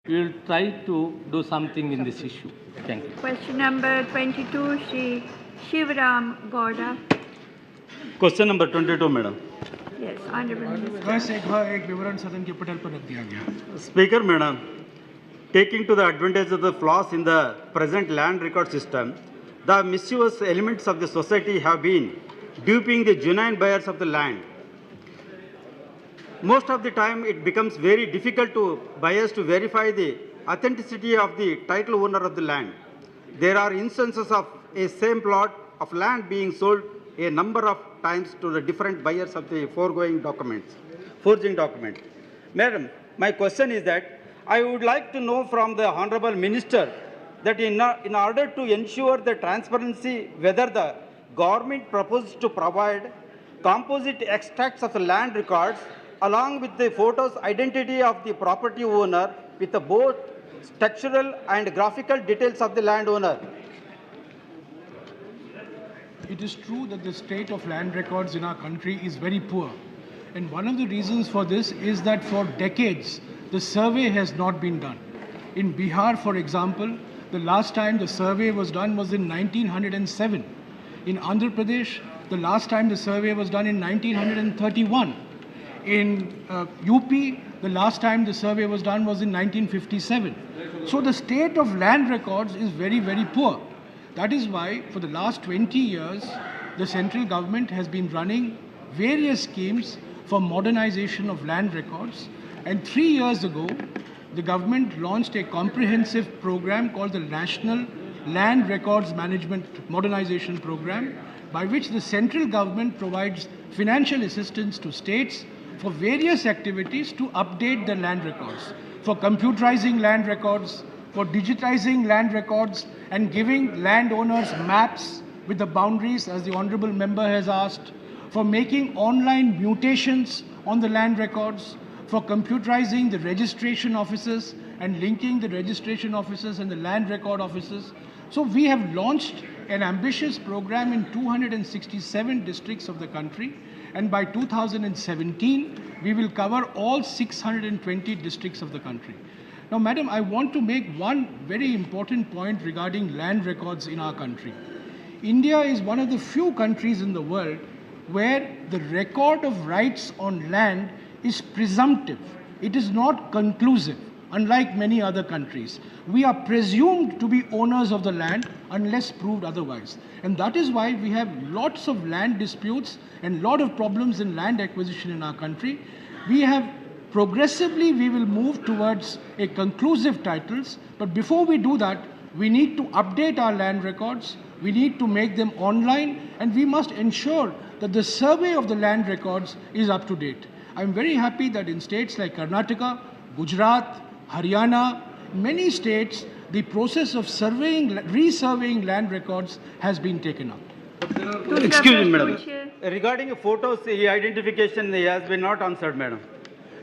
We will try to do something in this issue. Thank you. Question number 22, Shri Shivram Gowda. Question number 22, madam. Yes, Honorable Minister. बस एक विवरण सदन के पटल पर रख दिया गया. Speaker, madam, taking to the advantage of the flaws in the present land record system, the mischievous elements of the society have been duping the genuine buyers of the land. Most of the time, it becomes very difficult to buyers to verify the authenticity of the title owner of the land. There are instances of a same plot of land being sold a number of times to the different buyers of the foregoing documents, forging document. Madam, my question is that I would like to know from the Honorable Minister that in order to ensure the transparency, whether the government proposes to provide composite extracts of the land records along with the photos identity of the property owner with the both structural and graphical details of the landowner. It is true that the state of land records in our country is very poor. And one of the reasons for this is that for decades, the survey has not been done. In Bihar, for example, the last time the survey was done was in 1907. In Andhra Pradesh, the last time the survey was done in 1931. In UP, the last time the survey was done was in 1957. So the state of land records is very, very poor. That is why for the last 20 years, the central government has been running various schemes for modernization of land records. And 3 years ago, the government launched a comprehensive program called the National Land Records Management Modernization Program, by which the central government provides financial assistance to states for various activities to update the land records, for computerizing land records, for digitizing land records and giving landowners maps with the boundaries as the honorable member has asked, for making online mutations on the land records, for computerizing the registration offices and linking the registration offices and the land record offices. So we have launched an ambitious program in 267 districts of the country, and by 2017 we will cover all 620 districts of the country. Now, madam, I want to make one very important point regarding land records in our country. India is one of the few countries in the world where the record of rights on land is presumptive. It is not conclusive, unlike many other countries. We are presumed to be owners of the land unless proved otherwise. And that is why we have lots of land disputes and lot of problems in land acquisition in our country. Progressively, we will move towards a conclusive titles, but before we do that, we need to update our land records, we need to make them online, and we must ensure that the survey of the land records is up to date. I'm very happy that in states like Karnataka, Gujarat, Haryana, many states, the process of resurveying land records has been taken up. Excuse me, madam. Regarding photos identification, has been not answered, madam.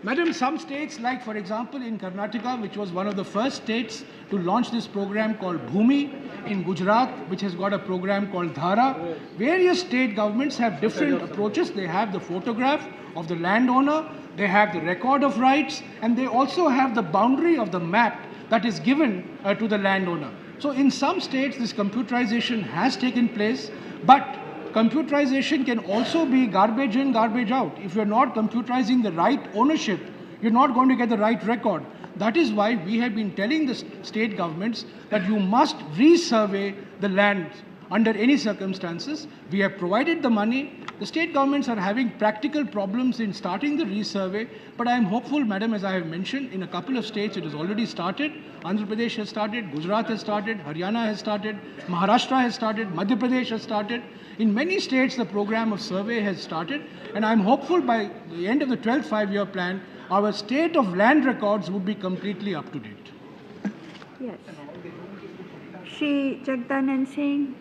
Madam, some states, like for example in Karnataka, which was one of the first states to launch this program called Bhumi, in Gujarat, which has got a program called Dhara, various state governments have different approaches. They have the photograph of the landowner, they have the record of rights, and they also have the boundary of the map that is given to the landowner. So in some states, this computerization has taken place, but computerization can also be garbage in, garbage out. If you're not computerizing the right ownership, you're not going to get the right record. That is why we have been telling the state governments that you must resurvey the land under any circumstances. We have provided the money. The state governments are having practical problems in starting the resurvey, but I am hopeful, madam, as I have mentioned, in a couple of states it has already started. Andhra Pradesh has started, Gujarat has started, Haryana has started, Maharashtra has started, Madhya Pradesh has started. In many states, the program of survey has started, and I am hopeful by the end of the 12th five-year plan, our state of land records would be completely up to date. Yes. Shri Jagdanand Singh.